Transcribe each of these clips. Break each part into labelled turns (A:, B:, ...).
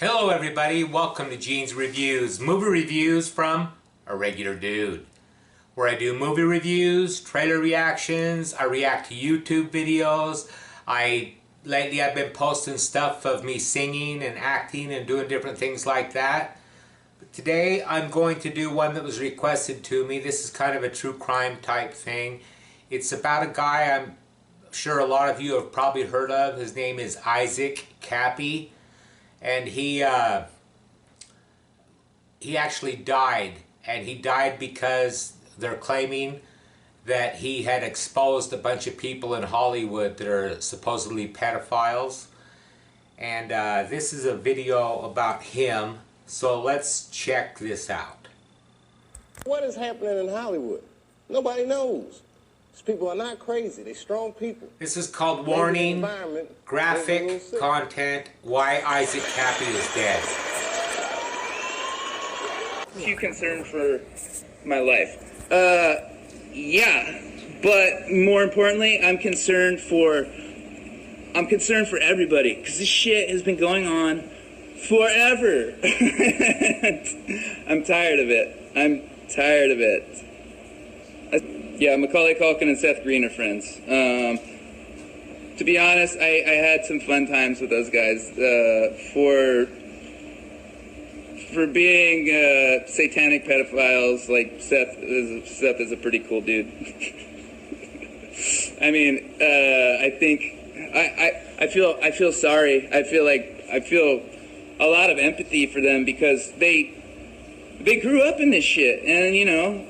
A: Hello everybody, welcome to Gene's Reviews, movie reviews from a regular dude, where I do movie reviews, trailer reactions, I react to YouTube videos. Lately I've been posting stuff of me singing and acting and doing different things like that. But today I'm going to do one that was requested to me. This is kind of a true crime type thing. It's about a guy I'm sure a lot of you have probably heard of. His name is Isaac Kappy. And he actually died, and he died because they're claiming that he had exposed a bunch of people in Hollywood that are supposedly pedophiles. And this is a video about him, so let's check this out.
B: What is happening in Hollywood? Nobody knows. These people are not crazy. They're strong people.
A: This is called Warning, Graphic Content, Why Isaac Kappy is Dead.
C: You concerned for my life? Yeah, but more importantly, I'm concerned for everybody, because this shit has been going on forever. I'm tired of it. Yeah, Macaulay Culkin and Seth Green are friends. To be honest, I had some fun times with those guys. For being satanic pedophiles, like Seth is a pretty cool dude. I mean, I feel sorry. I feel a lot of empathy for them, because they grew up in this shit, and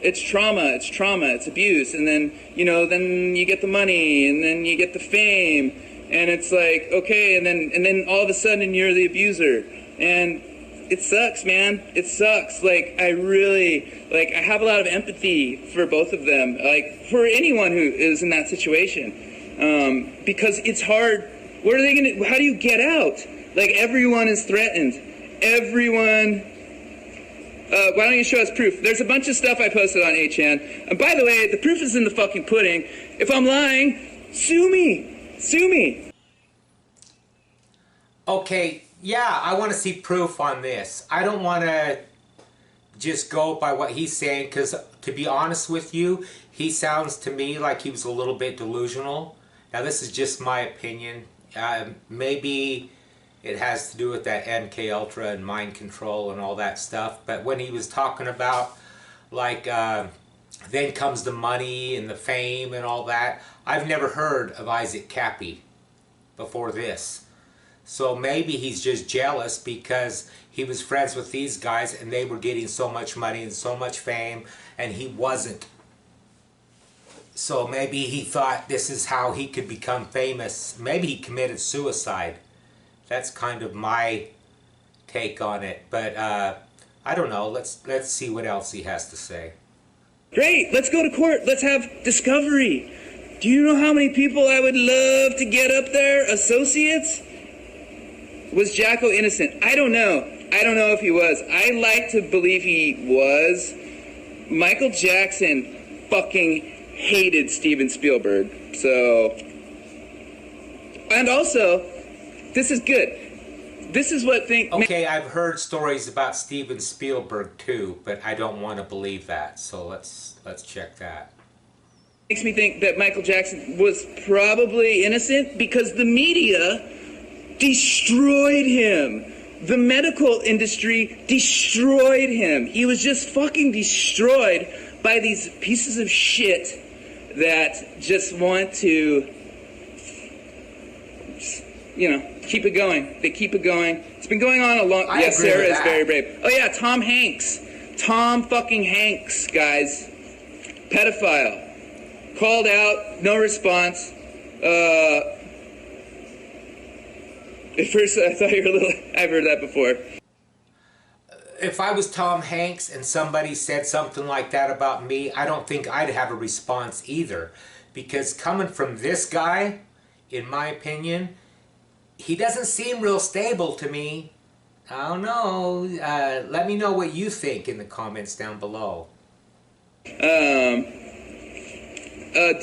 C: it's trauma, it's abuse, and then then you get the money, and then you get the fame, and it's like, okay, and then all of a sudden you're the abuser, and it sucks, man. It sucks. Like, I have a lot of empathy for both of them, like for anyone who is in that situation, because it's hard. How do you get out? Like, everyone is threatened. Everyone. Why don't you show us proof? There's a bunch of stuff I posted on 8chan. And by the way, the proof is in the fucking pudding. If I'm lying, sue me. Sue me.
A: Okay, yeah, I want to see proof on this. I don't want to just go by what he's saying, because to be honest with you, he sounds to me like he was a little bit delusional. Now, this is just my opinion. Maybe it has to do with that MK Ultra and mind control and all that stuff. But when he was talking about, like, then comes the money and the fame and all that, I've never heard of Isaac Kappy before this. So maybe he's just jealous because he was friends with these guys and they were getting so much money and so much fame and he wasn't. So maybe he thought this is how he could become famous. Maybe he committed suicide. That's kind of my take on it, but I don't know. Let's see what else he has to say.
C: Great, let's go to court. Let's have discovery. Do you know how many people I would love to get up there? Associates? Was Jacko innocent? I don't know. I don't know if he was. I like to believe he was. Michael Jackson fucking hated Steven Spielberg. So, and also, this is good. This is what
A: Okay, I've heard stories about Steven Spielberg too, but I don't want to believe that. So let's check that.
C: Makes me think that Michael Jackson was probably innocent, because the media destroyed him. The medical industry destroyed him. He was just fucking destroyed by these pieces of shit that just want to, keep it going. They keep it going. It's been going on a long... Yes, Sarah is very brave. Oh, yeah, Tom Hanks. Tom fucking Hanks, guys. Pedophile. Called out, no response. At first, I thought you were a little... I've heard that before.
A: If I was Tom Hanks and somebody said something like that about me, I don't think I'd have a response either. Because coming from this guy, in my opinion, he doesn't seem real stable to me. I don't know. Let me know what you think in the comments down below.
C: Do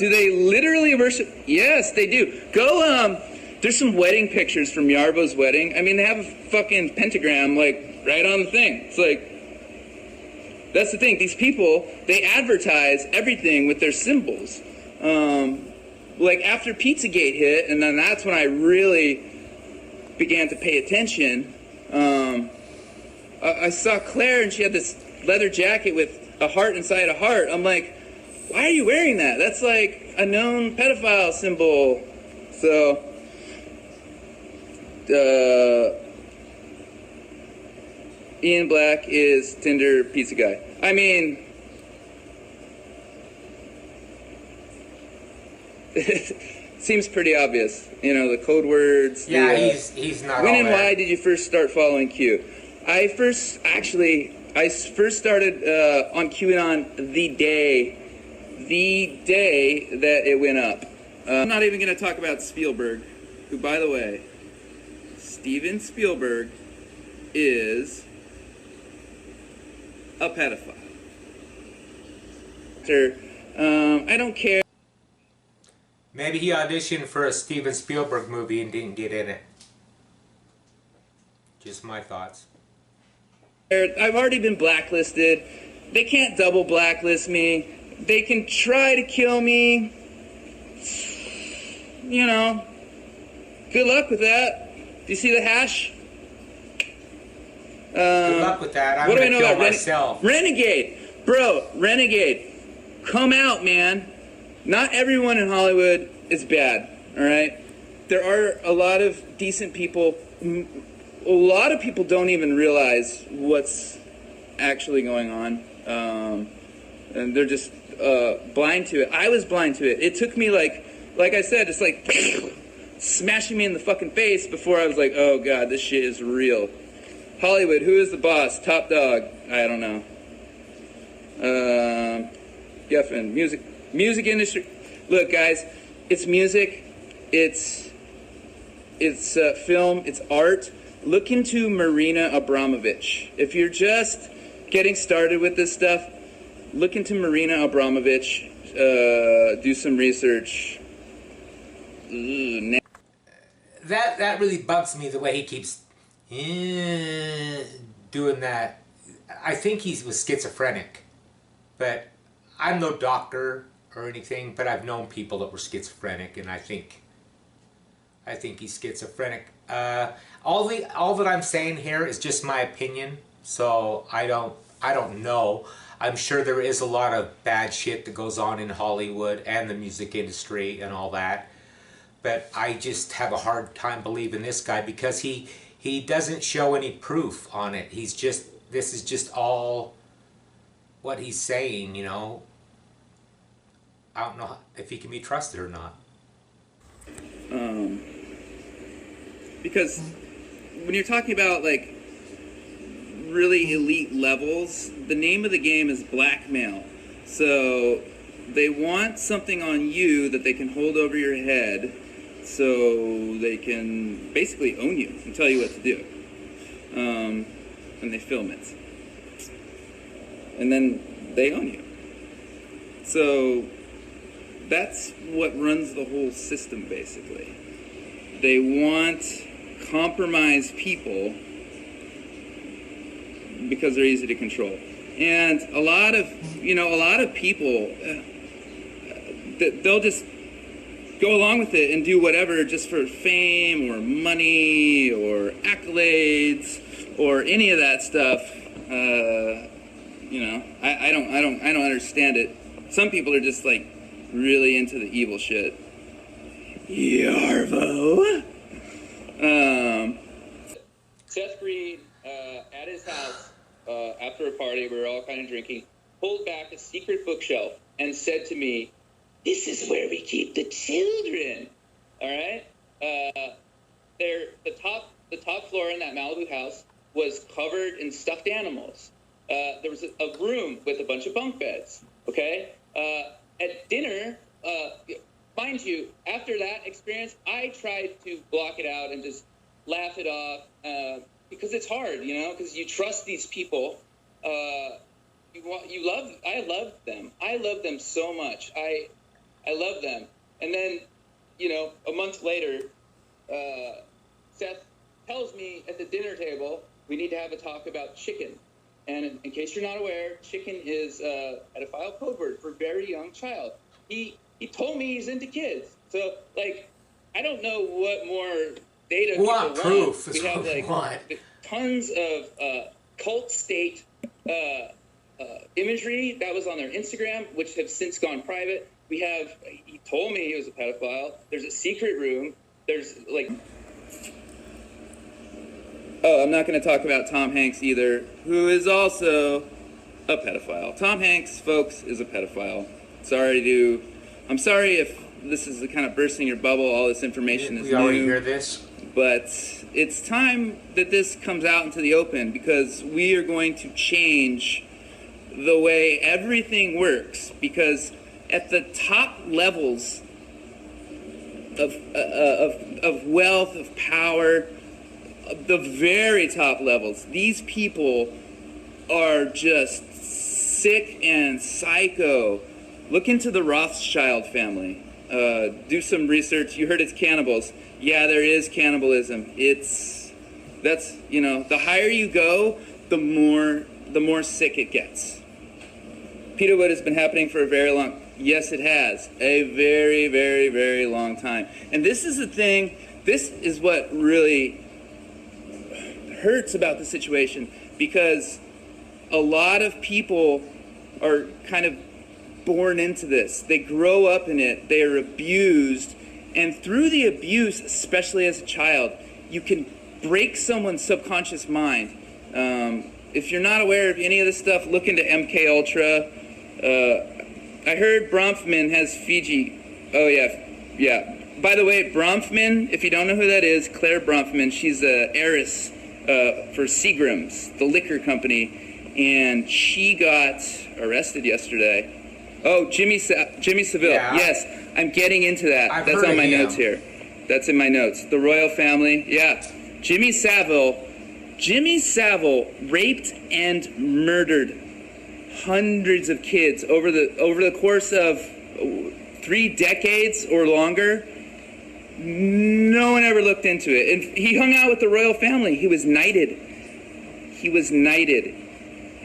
C: they literally worship? Yes, they do. Go There's some wedding pictures from Yarbo's wedding. I mean, they have a fucking pentagram, like, right on the thing. It's like, that's the thing. These people, they advertise everything with their symbols. Like, after Pizzagate hit, and then that's when I really began to pay attention. I saw Claire, and she had this leather jacket with a heart inside a heart. I'm like, why are you wearing that? That's like a known pedophile symbol. So, Ian Black is Tinder pizza guy. I mean, seems pretty obvious. You know, the code words.
A: Yeah, he's not.
C: When
A: all
C: and
A: there.
C: why did you first start following Q? I first started on QAnon the day that it went up. I'm not even going to talk about Spielberg, who, by the way, Steven Spielberg is a pedophile. I don't care.
A: Maybe he auditioned for a Steven Spielberg movie and didn't get in it. Just my thoughts.
C: I've already been blacklisted. They can't double blacklist me. They can try to kill me. You know, good luck with that. Do you see the hash?
A: Good luck with that. I'm
C: what do I
A: gonna
C: know
A: kill
C: about
A: myself.
C: Renegade? Bro, Renegade. Come out, man. Not everyone in Hollywood is bad, all right? There are a lot of decent people. A lot of people don't even realize what's actually going on. And they're just blind to it. I was blind to it. It took me like I said, it's like smashing me in the fucking face before I was like, oh God, this shit is real. Hollywood, who is the boss? Top dog? I don't know. Geffen, music industry. Look, guys, it's music, it's film, it's art. Look into Marina Abramovich. If you're just getting started with this stuff, look into Marina Abramovich. Do some research.
A: That really bugs me, the way he keeps doing that. I think he was schizophrenic, but I'm no doctor or anything, but I've known people that were schizophrenic, and I think he's schizophrenic. All that I'm saying here is just my opinion, so I don't know. I'm sure there is a lot of bad shit that goes on in Hollywood and the music industry and all that, but I just have a hard time believing this guy because he doesn't show any proof on it. This is just all what he's saying, you know. I don't know if he can be trusted or not.
C: Because when you're talking about like really elite levels, the name of the game is blackmail. So they want something on you that they can hold over your head so they can basically own you and tell you what to do. And they film it. And then they own you. So that's what runs the whole system, basically. They want compromised people because they're easy to control. And a lot of people, they'll just go along with it and do whatever just for fame or money or accolades or any of that stuff. I don't understand it. Some people are just like really into the evil shit. Yarvo. Seth Green, at his house, after a party, we were all kind of drinking, pulled back a secret bookshelf and said to me, "This is where we keep the children." All right? The top floor in that Malibu house was covered in stuffed animals. There was a room with a bunch of bunk beds. Okay? At dinner, mind you, after that experience, I tried to block it out and just laugh it off because it's hard, you know, because you trust these people. I love them. I love them so much. I love them. And then, you know, a month later, Seth tells me at the dinner table, we need to have a talk about chicken. And in case you're not aware, chicken is a pedophile code word for very young child. He told me he's into kids. So, like, I don't know what more data people want.
A: Proof
C: We have, like, tons of cult state imagery that was on their Instagram, which have since gone private. We have, he told me he was a pedophile. There's a secret room. There's, like... Oh, I'm not going to talk about Tom Hanks either, who is also a pedophile. Tom Hanks, folks, is a pedophile. I'm sorry if this is kind of bursting your bubble, all this information is new.
A: We already hear this.
C: But it's time that this comes out into the open, because we are going to change the way everything works. Because at the top levels of wealth, of power, the very top levels, these people are just sick and psycho. Look into the Rothschild family. Do some research. You heard it's cannibals. Yeah, there is cannibalism. That's the higher you go, the more sick it gets. Peterwood has been happening for a very long. Yes, it has. A very, very, very long time. And this is the thing. This is what really hurts about the situation, because a lot of people are kind of born into this. They grow up in it. They are abused. And through the abuse, especially as a child, you can break someone's subconscious mind. If you're not aware of any of this stuff, look into MK Ultra. I heard Bronfman has Fiji. Oh, yeah. By the way, Bronfman, if you don't know who that is, Claire Bronfman, she's an heiress for Seagram's, the liquor company, and she got arrested yesterday. Oh, Jimmy Savile. Yeah. Yes, I'm getting into that. That's on my notes here. That's in my notes. The royal family. Yeah. Jimmy Savile raped and murdered hundreds of kids over the course of 3 decades or longer. No one ever looked into it. And he hung out with the royal family. He was knighted.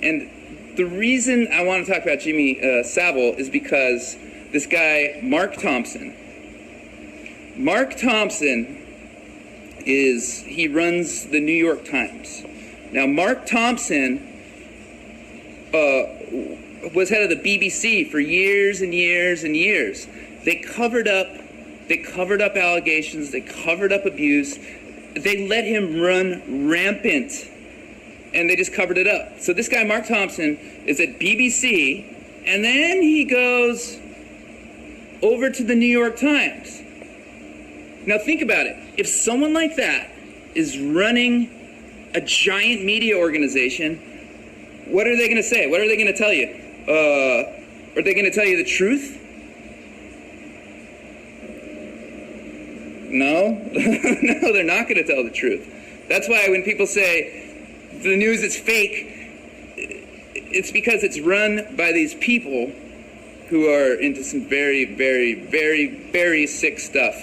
C: And the reason I want to talk about Jimmy Savile is because this guy, Mark Thompson, he runs the New York Times. Now, Mark Thompson was head of the BBC for years and years and years. They covered up allegations. They covered up abuse. They let him run rampant, and they just covered it up. So this guy, Mark Thompson, is at BBC, and then he goes over to the New York Times. Now think about it. If someone like that is running a giant media organization, what are they going to say? What are they going to tell you? Are they going to tell you the truth? No. No, they're not going to tell the truth. That's why when people say the news is fake, it's because it's run by these people who are into some very, very, very, very sick stuff.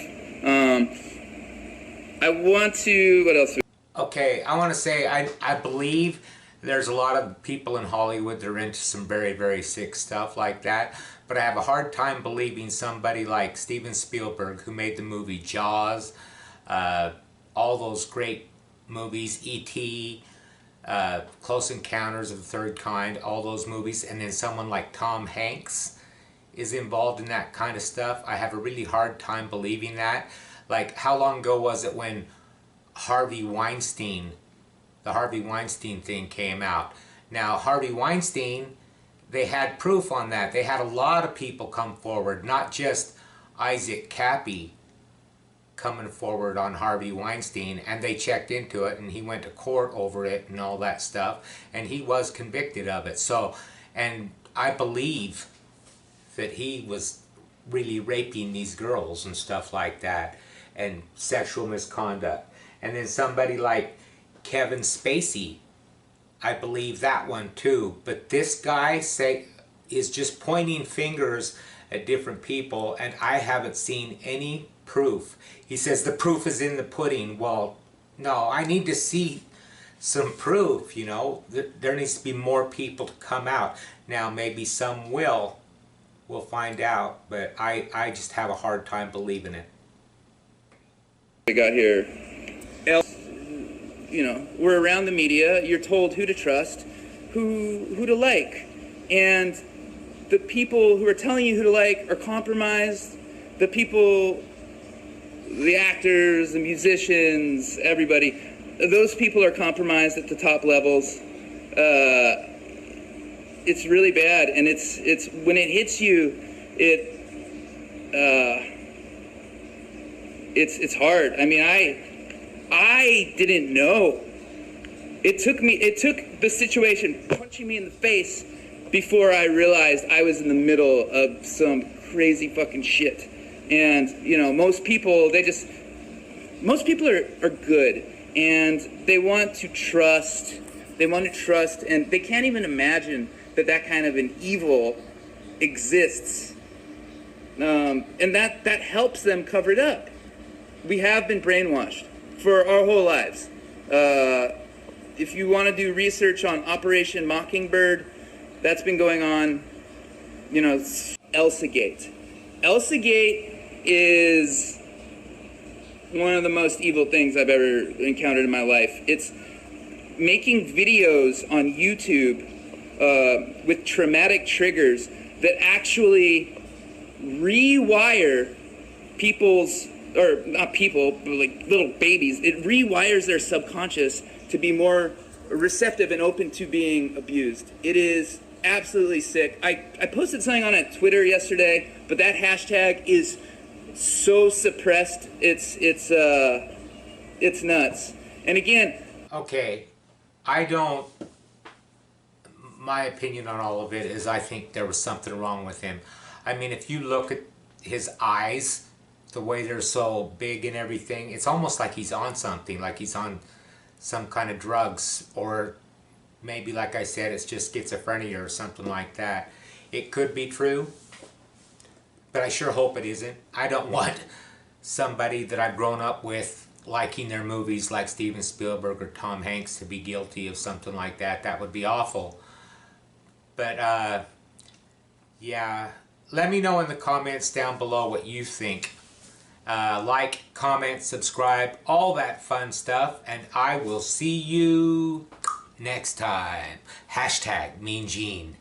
C: What else?
A: Okay, I want to say I believe there's a lot of people in Hollywood that are into some very, very sick stuff like that. But I have a hard time believing somebody like Steven Spielberg, who made the movie Jaws, all those great movies, E.T., Close Encounters of the Third Kind, all those movies, and then someone like Tom Hanks is involved in that kind of stuff. I have a really hard time believing that. Like, how long ago was it when the Harvey Weinstein thing came out? Now, Harvey Weinstein, they had proof on that. They had a lot of people come forward, not just Isaac Kappy coming forward on Harvey Weinstein, and they checked into it, and he went to court over it and all that stuff, and he was convicted of it. So, and I believe that he was really raping these girls and stuff like that, and sexual misconduct. And then somebody like Kevin Spacey, I believe that one too. But this guy is just pointing fingers at different people, and I haven't seen any proof. He says the proof is in the pudding. Well, no, I need to see some proof, you know. There needs to be more people to come out. Now, maybe some will. We'll find out, but I just have a hard time believing it.
C: We got here. You know, we're around the media. You're told who to trust, who to like, and the people who are telling you who to like are compromised. The people, the actors, the musicians, everybody, those people are compromised at the top levels. It's really bad, and it's when it hits you, it's hard. I mean, I didn't know. It took the situation punching me in the face before I realized I was in the middle of some crazy fucking shit. And, you know, most people are good, and they want to trust, and they can't even imagine that kind of an evil exists. And that helps them cover it up. We have been brainwashed for our whole lives. If you want to do research on Operation Mockingbird, that's been going on, you know, Elsagate. Elsagate is one of the most evil things I've ever encountered in my life. It's making videos on YouTube with traumatic triggers that actually rewire people's, or not people, but like little babies. It rewires their subconscious to be more receptive and open to being abused. It is absolutely sick. I posted something on Twitter yesterday, but that hashtag is so suppressed. It's nuts. And again,
A: okay, my opinion on all of it is I think there was something wrong with him. I mean, if you look at his eyes, the way they're so big and everything, it's almost like he's on something, like he's on some kind of drugs, or maybe, like I said, it's just schizophrenia or something like that. It could be true, but I sure hope it isn't. I don't want somebody that I've grown up with liking their movies like Steven Spielberg or Tom Hanks to be guilty of something like that. That would be awful. But, yeah, let me know in the comments down below what you think. Like, comment, subscribe, all that fun stuff, and I will see you next time. Hashtag Mean Gene.